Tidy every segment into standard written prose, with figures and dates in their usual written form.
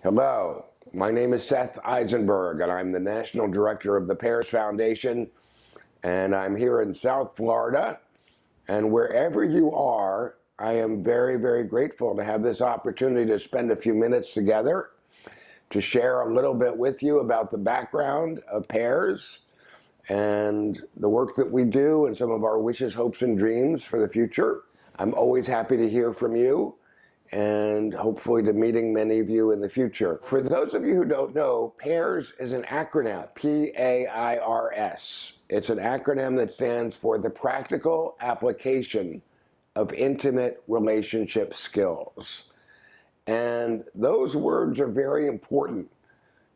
Hello, my name is Seth Eisenberg, and I'm the National Director of the Pairs Foundation, and I'm here in South Florida. And wherever you are, I am very, very grateful to have this opportunity to spend a few minutes together to share a little bit with you about the background of Pairs and the work that we do and some of our wishes, hopes, and dreams for the future. I'm always happy to hear from you and hopefully to meeting many of you in the future. For those of you who don't know, PAIRS is an acronym, P-A-I-R-S. It's an acronym that stands for the Practical Application of Intimate Relationship Skills. And those words are very important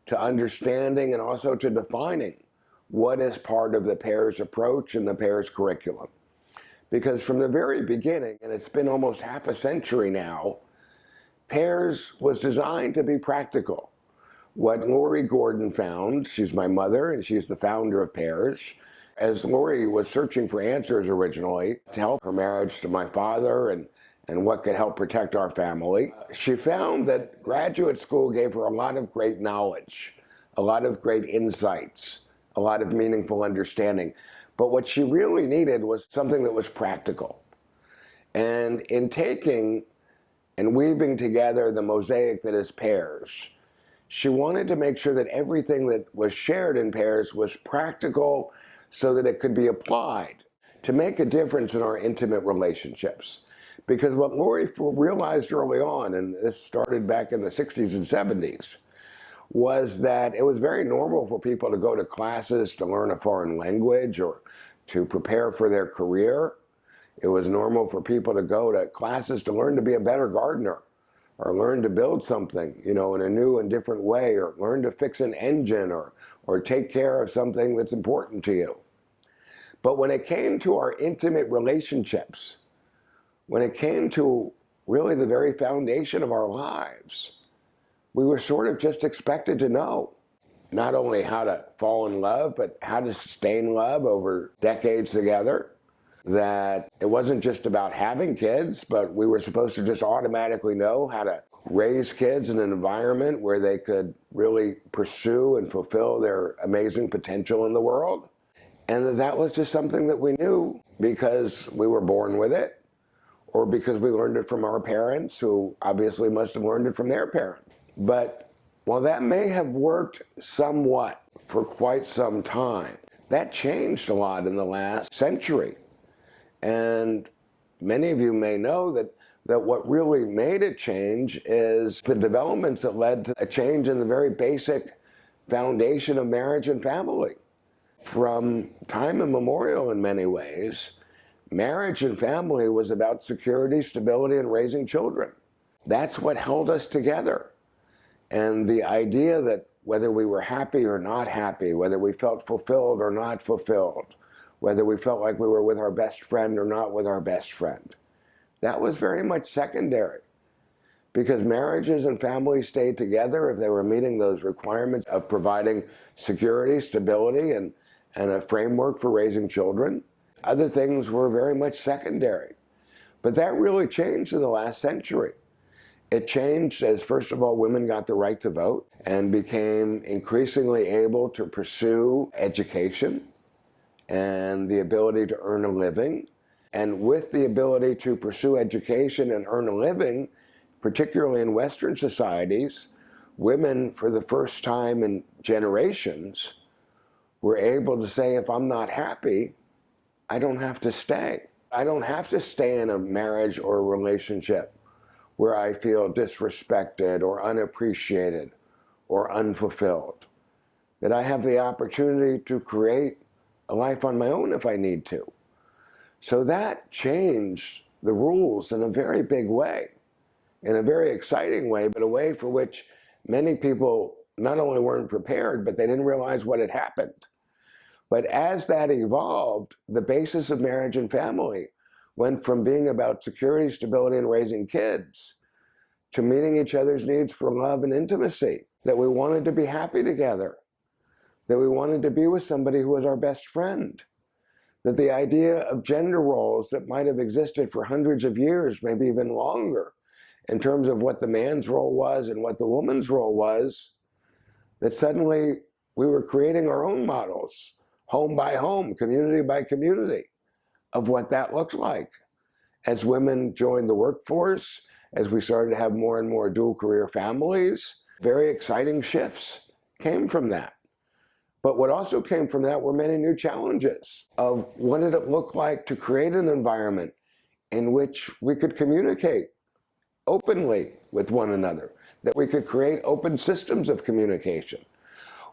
to understanding and also to defining what is part of the PAIRS approach and the PAIRS curriculum. Because from the very beginning, and it's been almost half a century now, PAIRS was designed to be practical. What Laurie Gordon found, she's my mother and she's the founder of PAIRS, as Laurie was searching for answers originally to help her marriage to my father and what could help protect our family, she found that graduate school gave her a lot of great knowledge, a lot of great insights, a lot of meaningful understanding. But what she really needed was something that was practical. And in taking and weaving together the mosaic that is PAIRS, she wanted to make sure that everything that was shared in PAIRS was practical so that it could be applied to make a difference in our intimate relationships. Because what Laurie realized early on, and this started back in the 60s and 70s, was that it was very normal for people to go to classes to learn a foreign language or to prepare for their career. It was normal for people to go to classes to learn to be a better gardener or learn to build something, in a new and different way, or learn to fix an engine or take care of something that's important to you. But when it came to our intimate relationships, when it came to really the very foundation of our lives, we were sort of just expected to know not only how to fall in love, but how to sustain love over decades together. That it wasn't just about having kids, but we were supposed to just automatically know how to raise kids in an environment where they could really pursue and fulfill their amazing potential in the world. And that was just something that we knew because we were born with it, or because we learned it from our parents, who obviously must have learned it from their parents. But while that may have worked somewhat for quite some time, that changed a lot in the last century. And many of you may know that what really made it change is the developments that led to a change in the very basic foundation of marriage and family. From time immemorial in many ways, marriage and family was about security, stability, and raising children. That's what held us together. And the idea that whether we were happy or not happy, whether we felt fulfilled or not fulfilled, whether we felt like we were with our best friend or not with our best friend, that was very much secondary. Because marriages and families stayed together if they were meeting those requirements of providing security, stability, and a framework for raising children. Other things were very much secondary. But that really changed in the last century. It changed as, first of all, women got the right to vote and became increasingly able to pursue education and the ability to earn a living. And with the ability to pursue education and earn a living, particularly in Western societies, women, for the first time in generations, were able to say, if I'm not happy, I don't have to stay. I don't have to stay in a marriage or a relationship where I feel disrespected or unappreciated or unfulfilled. That I have the opportunity to create a life on my own if I need to. So that changed the rules in a very big way, in a very exciting way, but a way for which many people not only weren't prepared, but they didn't realize what had happened. But as that evolved, the basis of marriage and family went from being about security, stability, and raising kids to meeting each other's needs for love and intimacy, that we wanted to be happy together, that we wanted to be with somebody who was our best friend, that the idea of gender roles that might have existed for hundreds of years, maybe even longer, in terms of what the man's role was and what the woman's role was, that suddenly we were creating our own models, home by home, community by community, of what that looked like. As women joined the workforce, as we started to have more and more dual career families, very exciting shifts came from that. But what also came from that were many new challenges of what did it look like to create an environment in which we could communicate openly with one another, that we could create open systems of communication.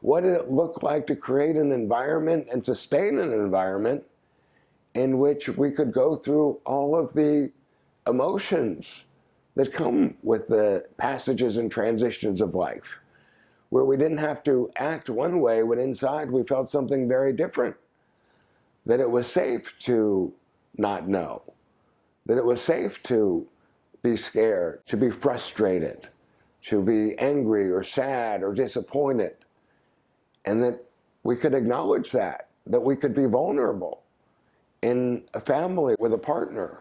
What did it look like to create an environment and sustain an environment in which we could go through all of the emotions that come with the passages and transitions of life, where we didn't have to act one way when inside we felt something very different, that it was safe to not know, that it was safe to be scared, to be frustrated, to be angry or sad or disappointed, and that we could acknowledge that we could be vulnerable in a family with a partner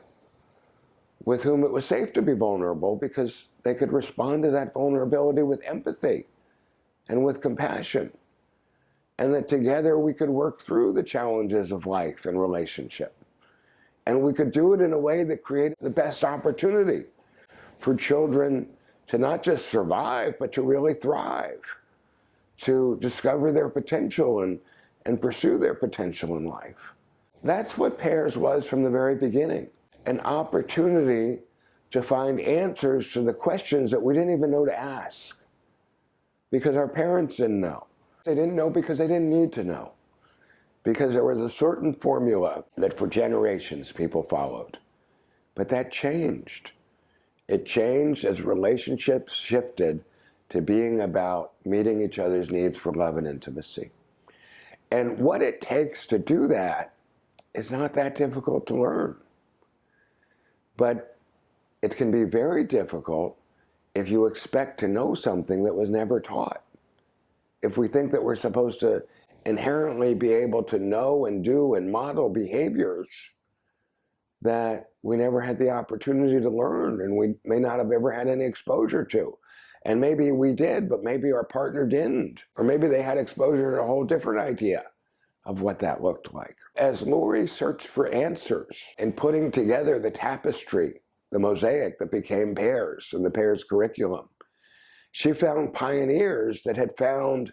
with whom it was safe to be vulnerable because they could respond to that vulnerability with empathy and with compassion, and that together we could work through the challenges of life and relationship. And we could do it in a way that created the best opportunity for children to not just survive, but to really thrive, to discover their potential and pursue their potential in life. That's what Pairs was from the very beginning, an opportunity to find answers to the questions that we didn't even know to ask, because our parents didn't know. They didn't know because they didn't need to know, because there was a certain formula that for generations people followed. But that changed. It changed as relationships shifted to being about meeting each other's needs for love and intimacy. And what it takes to do that is not that difficult to learn. But it can be very difficult if you expect to know something that was never taught. If we think that we're supposed to inherently be able to know and do and model behaviors that we never had the opportunity to learn and we may not have ever had any exposure to. And maybe we did, but maybe our partner didn't. Or maybe they had exposure to a whole different idea of what that looked like. As Laurie searched for answers in putting together the tapestry, the mosaic that became Pairs and the Pairs curriculum, she found pioneers that had found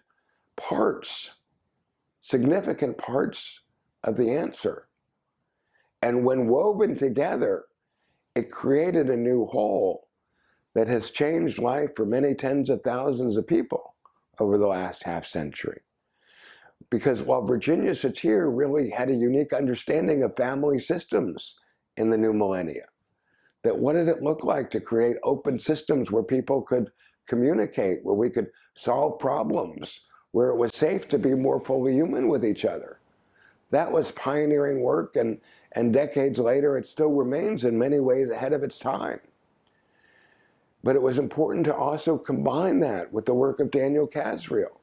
parts, significant parts of the answer. And when woven together, it created a new whole that has changed life for many tens of thousands of people over the last half century. Because while Virginia Satir really had a unique understanding of family systems in the new millennia, that what did it look like to create open systems where people could communicate, where we could solve problems, where it was safe to be more fully human with each other. That was pioneering work, and decades later it still remains in many ways ahead of its time. But it was important to also combine that with the work of Daniel Casriel,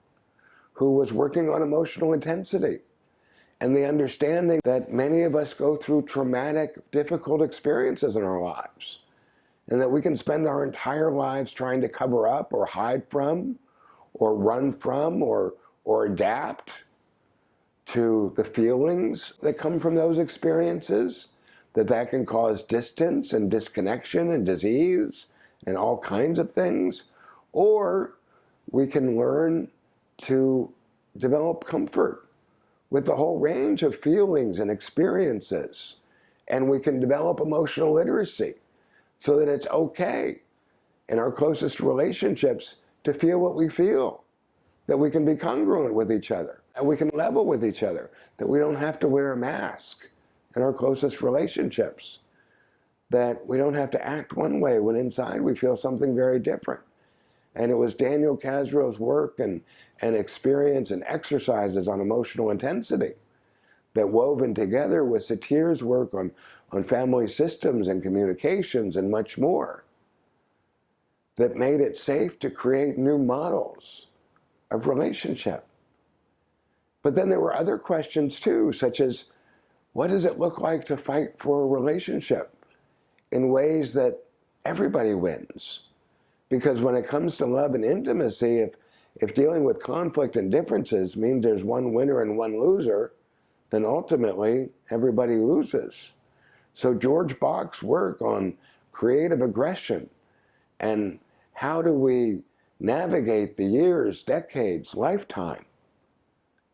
who was working on emotional intensity and the understanding that many of us go through traumatic, difficult experiences in our lives, and that we can spend our entire lives trying to cover up or hide from or run from or adapt to the feelings that come from those experiences, that can cause distance and disconnection and disease and all kinds of things. Or we can learn to develop comfort with the whole range of feelings and experiences. And we can develop emotional literacy so that it's okay in our closest relationships to feel what we feel, that we can be congruent with each other, and we can level with each other, that we don't have to wear a mask in our closest relationships, that we don't have to act one way when inside we feel something very different. And it was Daniel Casriel's work and experience and exercises on emotional intensity that woven together with Satir's work on family systems and communications and much more, that made it safe to create new models of relationship. But then there were other questions too, such as, what does it look like to fight for a relationship in ways that everybody wins. Because when it comes to love and intimacy, if dealing with conflict and differences means there's one winner and one loser, then ultimately everybody loses. So George Bach's work on creative aggression and how do we navigate the years, decades, lifetime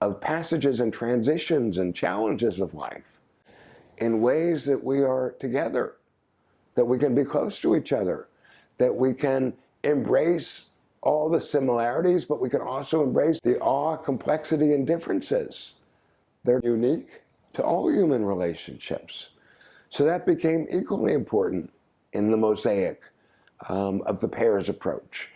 of passages and transitions and challenges of life in ways that we are together, that we can be close to each other, that we can embrace all the similarities, but we can also embrace the awe, complexity, and differences. They're unique to all human relationships. So that became equally important in the mosaic of the pairs approach.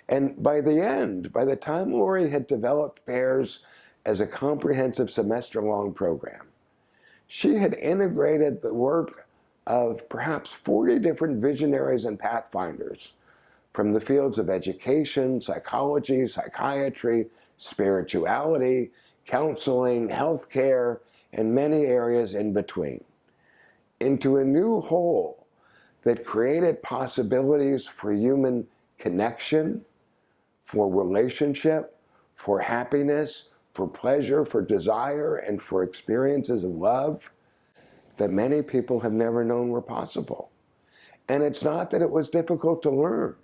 And by the end, by the time Laurie had developed pairs as a comprehensive semester-long program, she had integrated the work of perhaps 40 different visionaries and pathfinders from the fields of education, psychology, psychiatry, spirituality, counseling, healthcare, and many areas in between, into a new whole that created possibilities for human connection, for relationship, for happiness, for pleasure, for desire, and for experiences of love that many people have never known were possible. And it's not that it was difficult to learn.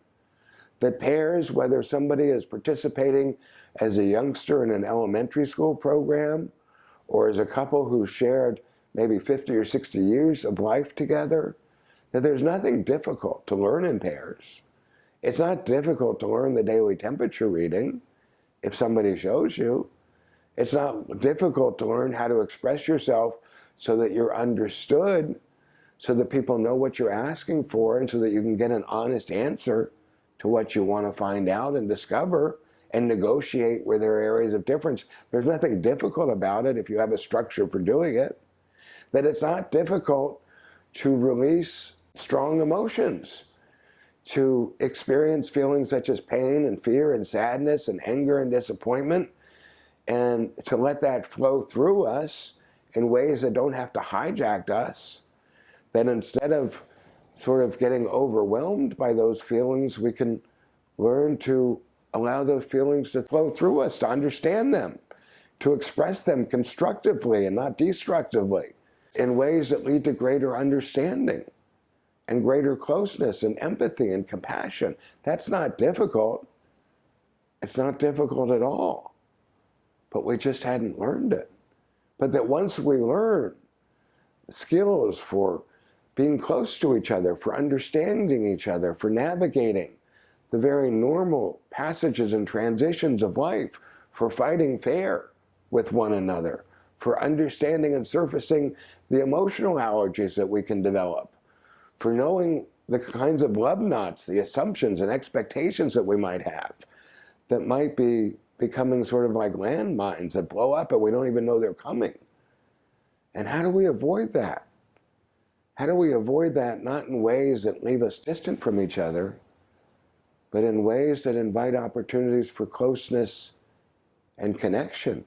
That pairs, whether somebody is participating as a youngster in an elementary school program, or as a couple who shared maybe 50 or 60 years of life together, that there's nothing difficult to learn in pairs. It's not difficult to learn the daily temperature reading if somebody shows you. It's not difficult to learn how to express yourself so that you're understood, so that people know what you're asking for, and so that you can get an honest answer to what you want to find out and discover and negotiate where there are areas of difference. There's nothing difficult about it if you have a structure for doing it. That it's not difficult to release strong emotions, to experience feelings such as pain and fear and sadness and anger and disappointment, and to let that flow through us in ways that don't have to hijack us. That instead of sort of getting overwhelmed by those feelings, we can learn to allow those feelings to flow through us, to understand them, to express them constructively and not destructively, in ways that lead to greater understanding and greater closeness and empathy and compassion. That's not difficult. It's not difficult at all. But we just hadn't learned it. But that once we learn skills for being close to each other, for understanding each other, for navigating the very normal passages and transitions of life, for fighting fair with one another, for understanding and surfacing the emotional allergies that we can develop, for knowing the kinds of love knots, the assumptions and expectations that we might have that might be becoming sort of like landmines that blow up and we don't even know they're coming. And how do we avoid that? How do we avoid that not in ways that leave us distant from each other, but in ways that invite opportunities for closeness and connection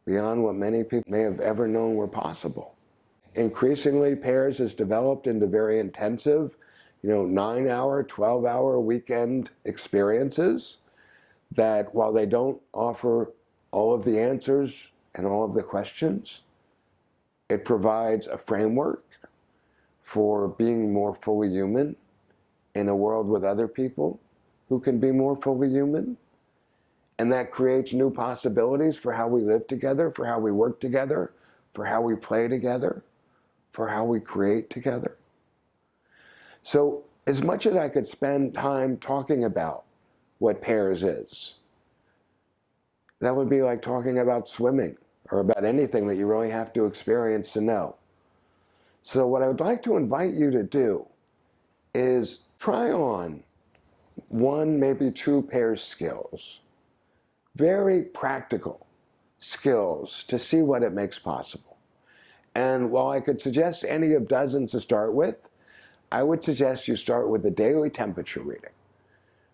beyond what many people may have ever known were possible? Increasingly, pairs has developed into very intensive, 9-hour, 12-hour weekend experiences that, while they don't offer all of the answers and all of the questions, it provides a framework for being more fully human in a world with other people who can be more fully human. And that creates new possibilities for how we live together, for how we work together, for how we play together, for how we create together. So as much as I could spend time talking about what pairs is, that would be like talking about swimming or about anything that you really have to experience to know. So what I would like to invite you to do is try on one, maybe two pairs skills, very practical skills to see what it makes possible. And while I could suggest any of dozens to start with, I would suggest you start with the daily temperature reading,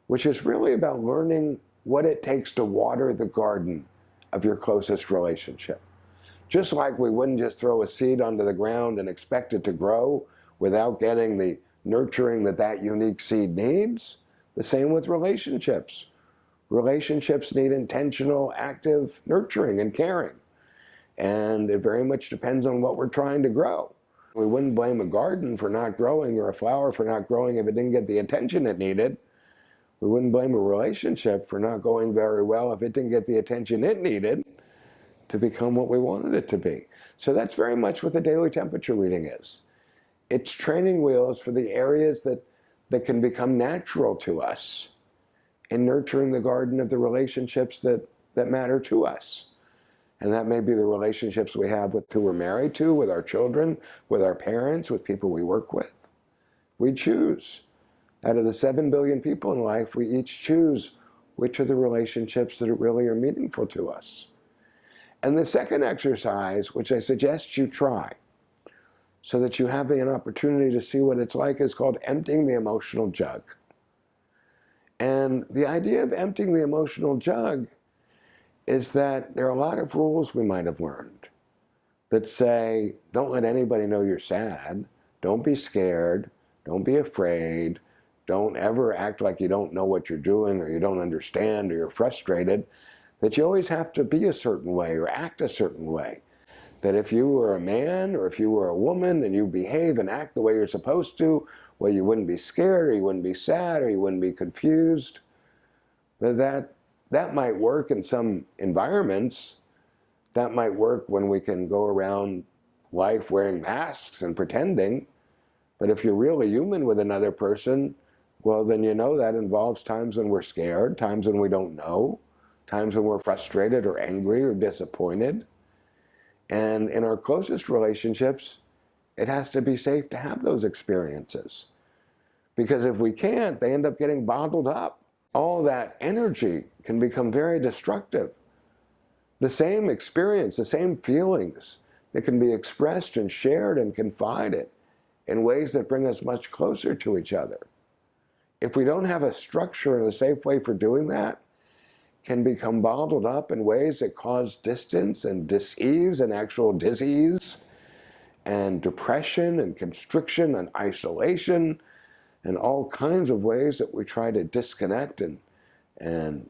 which is really about learning what it takes to water the garden of your closest relationship. Just like we wouldn't just throw a seed onto the ground and expect it to grow without getting the nurturing that unique seed needs. The same with relationships. Relationships need intentional, active nurturing and caring. And it very much depends on what we're trying to grow. We wouldn't blame a garden for not growing or a flower for not growing if it didn't get the attention it needed. We wouldn't blame a relationship for not going very well if it didn't get the attention it needed to become what we wanted it to be. So that's very much what the daily temperature reading is. It's training wheels for the areas that can become natural to us in nurturing the garden of the relationships that matter to us. And that may be the relationships we have with who we're married to, with our children, with our parents, with people we work with. We choose. Out of the 7 billion people in life, we each choose which are the relationships that really are meaningful to us. And the second exercise, which I suggest you try, so that you have an opportunity to see what it's like, is called emptying the emotional jug. And the idea of emptying the emotional jug is that there are a lot of rules we might have learned that say, don't let anybody know you're sad, don't be scared, don't be afraid, don't ever act like you don't know what you're doing or you don't understand or you're frustrated, that you always have to be a certain way or act a certain way. That if you were a man or if you were a woman and you behave and act the way you're supposed to, well, you wouldn't be scared or you wouldn't be sad or you wouldn't be confused. But that might work in some environments. That might work when we can go around life wearing masks and pretending. But if you're really human with another person, well, then you know that involves times when we're scared, times when we don't know, times when we're frustrated or angry or disappointed. And in our closest relationships, it has to be safe to have those experiences. Because if we can't, they end up getting bottled up. All that energy can become very destructive. The same experience, the same feelings that can be expressed and shared and confided in ways that bring us much closer to each other. If we don't have a structure and a safe way for doing that, can become bottled up in ways that cause distance and dis-ease and actual disease and depression and constriction and isolation and all kinds of ways that we try to disconnect and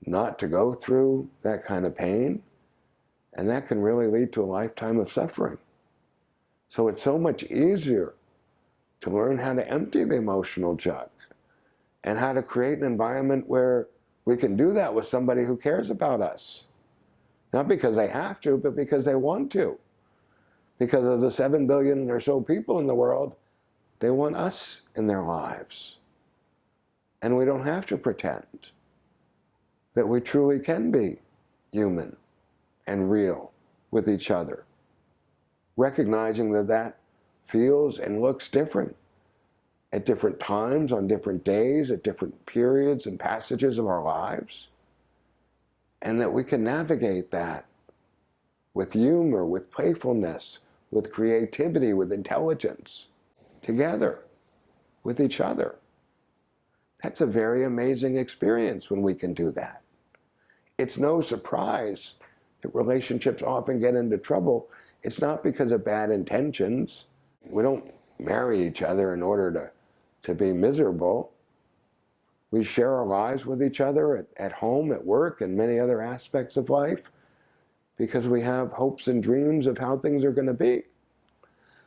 not to go through that kind of pain. And that can really lead to a lifetime of suffering. So it's so much easier to learn how to empty the emotional jug and how to create an environment where we can do that with somebody who cares about us. Not because they have to, but because they want to. Because of the 7 billion or so people in the world, they want us in their lives. And we don't have to pretend that we truly can be human and real with each other. Recognizing that feels and looks different at different times, on different days, at different periods and passages of our lives. And that we can navigate that with humor, with playfulness, with creativity, with intelligence, together, with each other. That's a very amazing experience when we can do that. It's no surprise that relationships often get into trouble. It's not because of bad intentions. We don't marry each other in order to be miserable. We share our lives with each other at home, at work, and many other aspects of life because we have hopes and dreams of how things are going to be.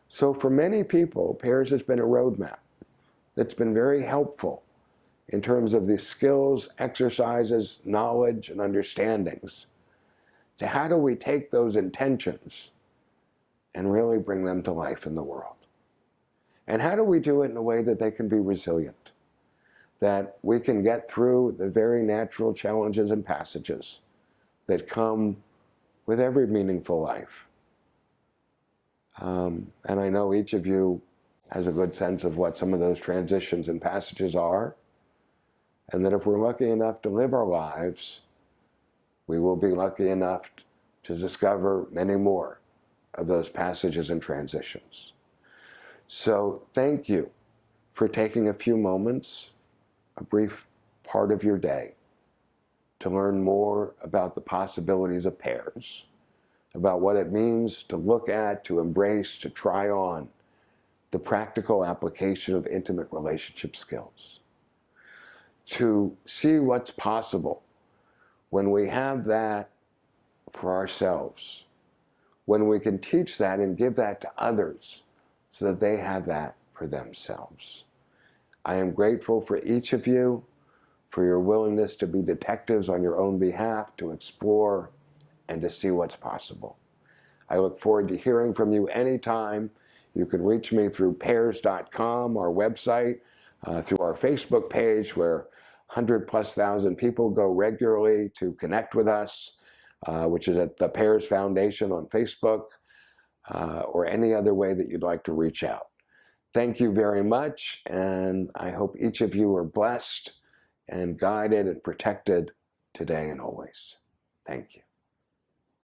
So for many people, pairs has been a roadmap that's been very helpful in terms of the skills, exercises, knowledge, and understandings. So how do we take those intentions and really bring them to life in the world? And how do we do it in a way that they can be resilient? That we can get through the very natural challenges and passages that come with every meaningful life. And I know each of you has a good sense of what some of those transitions and passages are. And that if we're lucky enough to live our lives, we will be lucky enough to discover many more of those passages and transitions. So thank you for taking a few moments, a brief part of your day, to learn more about the possibilities of pairs, about what it means to look at, to embrace, to try on the practical application of intimate relationship skills, to see what's possible when we have that for ourselves, when we can teach that and give that to others so that they have that for themselves. I am grateful for each of you, for your willingness to be detectives on your own behalf, to explore and to see what's possible. I look forward to hearing from you anytime. You can reach me through pairs.com, our website, through our Facebook page where 100,000+ people go regularly to connect with us, which is at the Pairs Foundation on Facebook, or any other way that you'd like to reach out. Thank you very much, and I hope each of you are blessed and guided and protected today and always. Thank you.